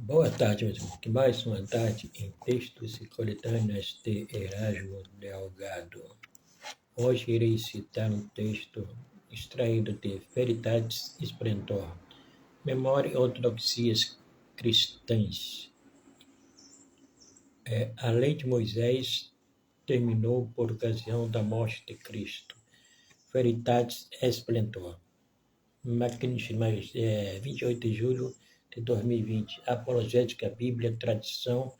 Boa tarde, meus irmãos. Que mais uma tarde em textos e coletâneas de Erasmo Delgado. Hoje irei citar um texto extraído de Veritatis Splendor, Memória e Ortodoxias Cristãs. A lei de Moisés terminou por ocasião da morte de Cristo. Veritatis Splendor. 28 de julho de 2020. Apologética, Bíblia, Tradição,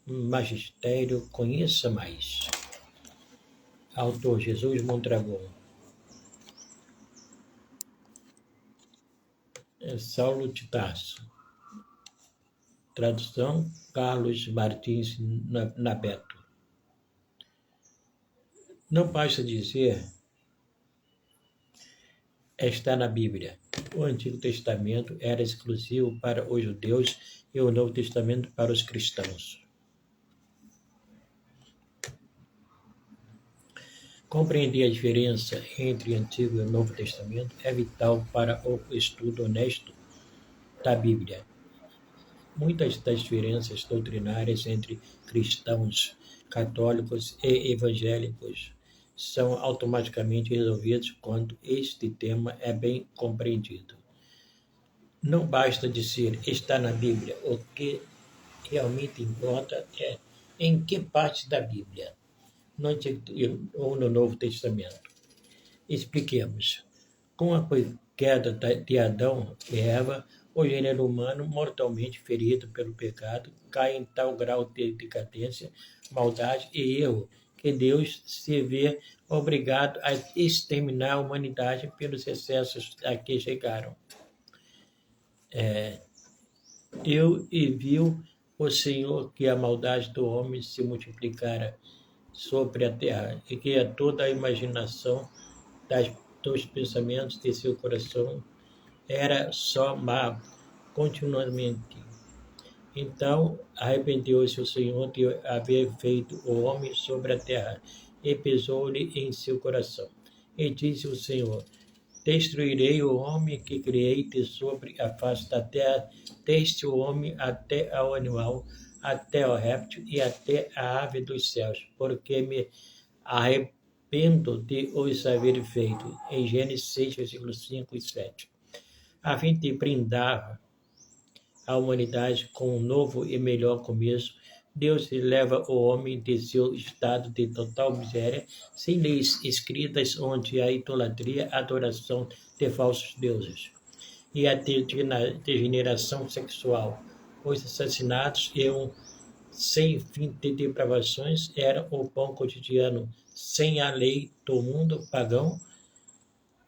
Magistério, conheça mais. Autor Jesus Mondragon. Saulo de Tarso. Tradução Carlos Martins Nabeto. Não basta dizer está na Bíblia. O Antigo Testamento era exclusivo para os judeus e o Novo Testamento para os cristãos. Compreender a diferença entre o Antigo e o Novo Testamento é vital para o estudo honesto da Bíblia. Muitas das diferenças doutrinárias entre cristãos, católicos e evangélicos são automaticamente resolvidas quando este tema é bem compreendido. Não basta dizer está na Bíblia, o que realmente importa é em que parte da Bíblia, no Antigo ou no Novo Testamento. Expliquemos. Com a queda de Adão e Eva, o gênero humano, mortalmente ferido pelo pecado, cai em tal grau de decadência, maldade e erro que Deus se vê obrigado a exterminar a humanidade pelos excessos a que chegaram. E viu o Senhor que a maldade do homem se multiplicara sobre a terra e que a toda a imaginação dos pensamentos de seu coração era só má continuamente. Então arrependeu-se o Senhor de haver feito o homem sobre a terra e pesou-lhe em seu coração. E disse o Senhor: destruirei o homem que criei de sobre a face da terra, desde o homem até ao animal, até ao réptil e até a ave dos céus, porque me arrependo de os haver feito. Em Gênesis 6, versículos 5 e 7. A fim de brindar a humanidade com um novo e melhor começo, Deus leva o homem de seu estado de total miséria, sem leis escritas, onde há idolatria, adoração de falsos deuses, e a degeneração sexual, os assassinatos e um sem fim de depravações eram o pão cotidiano, sem a lei do mundo pagão,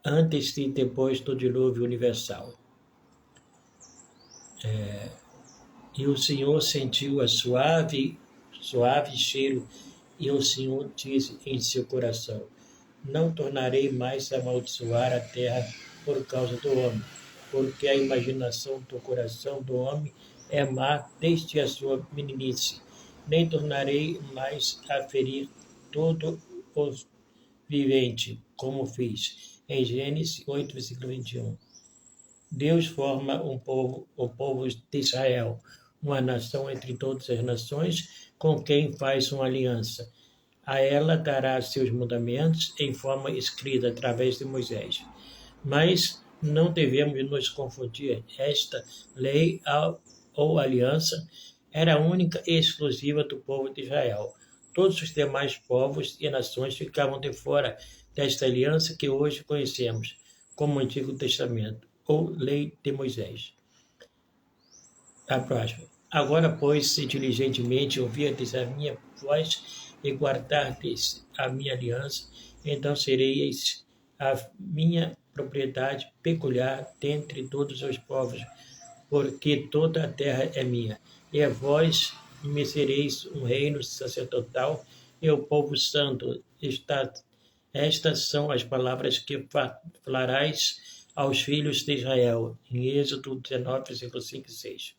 antes e depois do dilúvio universal. E o Senhor sentiu a suave cheiro, e o Senhor disse em seu coração: não tornarei mais a amaldiçoar a terra por causa do homem, porque a imaginação do coração do homem é má desde a sua meninice. Nem tornarei mais a ferir todo o vivente, como fiz. Em Gênesis 8, versículo 21. Deus forma o povo de Israel, uma nação entre todas as nações, com quem faz uma aliança. A ela dará seus mandamentos em forma escrita através de Moisés. Mas não devemos nos confundir. Esta lei ou aliança era única e exclusiva do povo de Israel. Todos os demais povos e nações ficavam de fora desta aliança que hoje conhecemos como Antigo Testamento, ou Lei de Moisés. A próxima. Agora, pois, se diligentemente ouvirdes a minha voz e guardardes a minha aliança, então sereis a minha propriedade peculiar dentre todos os povos, porque toda a terra é minha. E a vós me sereis um reino sacerdotal e o povo santo. Estas são as palavras que falarás aos filhos de Israel, em Êxodo 19, versículos 5 e 6.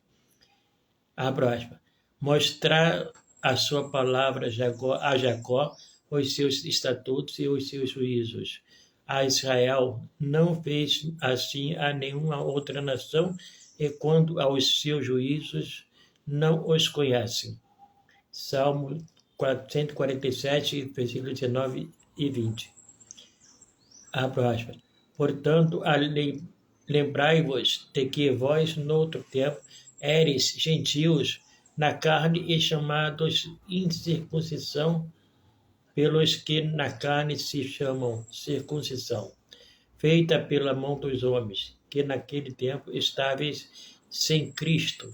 A próxima. Mostrar a sua palavra a Jacó, os seus estatutos e os seus juízos. A Israel não fez assim a nenhuma outra nação, e quanto aos seus juízos, não os conhecem. Salmo 147, versículos 19 e 20. Abro aspas. Portanto, lembrai-vos de que vós, noutro tempo, éreis gentios na carne e chamados incircuncisão, pelos que na carne se chamam circuncisão, feita pela mão dos homens, que naquele tempo estáveis sem Cristo,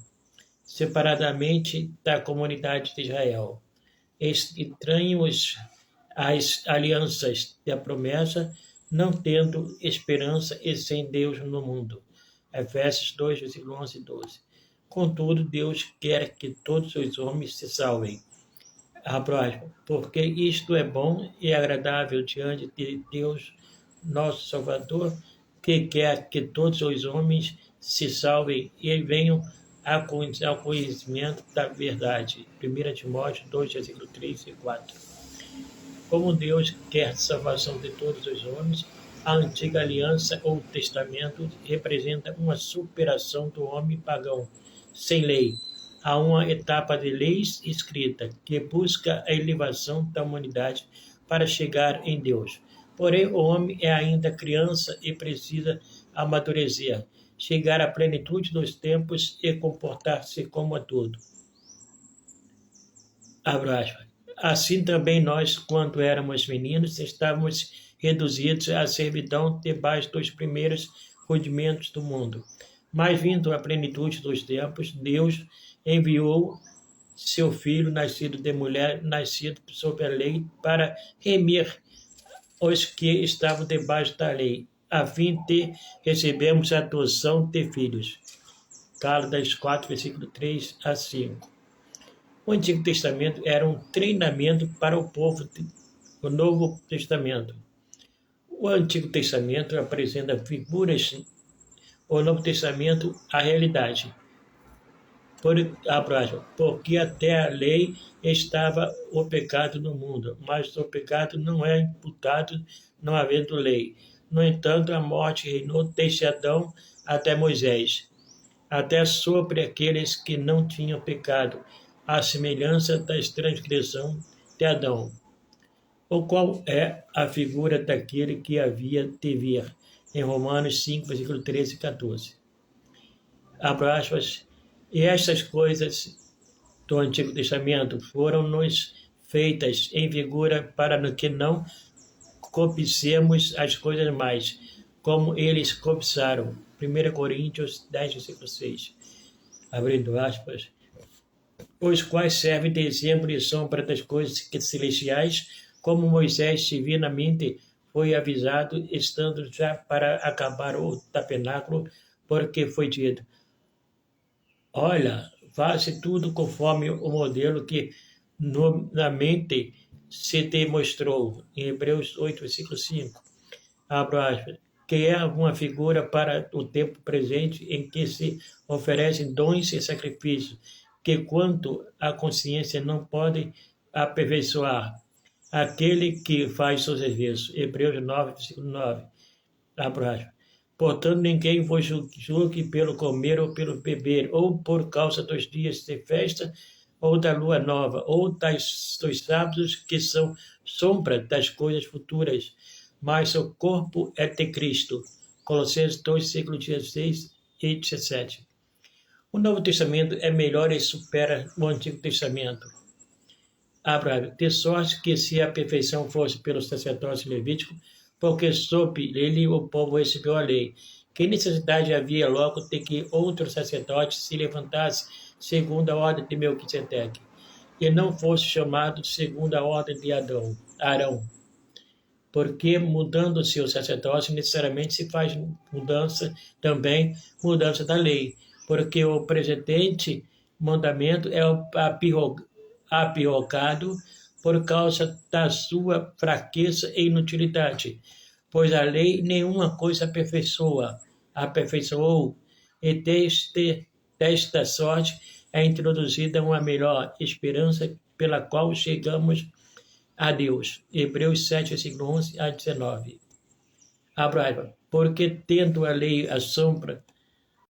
separadamente da comunidade de Israel, estranhos às alianças da promessa, não tendo esperança e sem Deus no mundo. Efésios 2, versículo 11 e 12. Contudo, Deus quer que todos os homens se salvem. Porque isto é bom e agradável diante de Deus, nosso Salvador, que quer que todos os homens se salvem e venham ao conhecimento da verdade. 1 Timóteo 2, versículo 3 e 4. Como Deus quer a salvação de todos os homens, a antiga aliança ou testamento representa uma superação do homem pagão, sem lei, a uma etapa de leis escrita, que busca a elevação da humanidade para chegar em Deus. Porém, o homem é ainda criança e precisa amadurecer, chegar à plenitude dos tempos e comportar-se como adulto. Assim também nós, quando éramos meninos, estávamos reduzidos à servidão debaixo dos primeiros rudimentos do mundo. Mas, vindo à plenitude dos tempos, Deus enviou seu Filho, nascido de mulher, nascido sob a lei, para remir os que estavam debaixo da lei, a fim de recebermos a adoção de filhos. Gálatas 4, versículo 3 a 5. O Antigo Testamento era um treinamento para o povo do Novo Testamento. O Antigo Testamento apresenta figuras, o Novo Testamento a realidade. Porque até a lei estava o pecado no mundo, mas o pecado não é imputado não havendo lei. No entanto, a morte reinou desde Adão até Moisés, até sobre aqueles que não tinham pecado, à semelhança da transgressão de Adão, o qual é a figura daquele que havia de vir, em Romanos 5, versículo 13 e 14. E estas coisas do Antigo Testamento foram-nos feitas em figura para que não cobicemos as coisas mais, como eles cobiçaram. 1 Coríntios 10, versículo 6. Abrindo aspas. Os quais servem de exemplo e sombra das coisas celestiais, como Moisés divinamente foi avisado, estando já para acabar o tabernáculo, porque foi dito: olha, faça tudo conforme o modelo que na mente se demonstrou, em Hebreus 8, versículo 5. Abro aspas. Que é uma figura para o tempo presente em que se oferecem dons e sacrifícios, que quanto à consciência não pode aperfeiçoar aquele que faz seu serviço. Hebreus 9, versículo 9. Portanto, ninguém vos julgue pelo comer ou pelo beber, ou por causa dos dias de festa, ou da lua nova, ou dos sábados, que são sombra das coisas futuras, mas o corpo é de Cristo. Colossenses 2, versículo 16 e 17. O Novo Testamento é melhor e supera o Antigo Testamento. De sorte que se a perfeição fosse pelo sacerdócio levítico, porque sob ele o povo recebeu a lei, que necessidade havia logo de que outro sacerdote se levantasse segundo a ordem de Melquisedeque, e não fosse chamado segundo a ordem de Arão. Porque mudando-se o sacerdócio, necessariamente se faz mudança da lei, porque o precedente mandamento é apirrocado por causa da sua fraqueza e inutilidade, pois a lei nenhuma coisa aperfeiçoou, e desta sorte é introduzida uma melhor esperança pela qual chegamos a Deus. Hebreus 7, versículo 11 a 19. Porque tendo a lei a sombra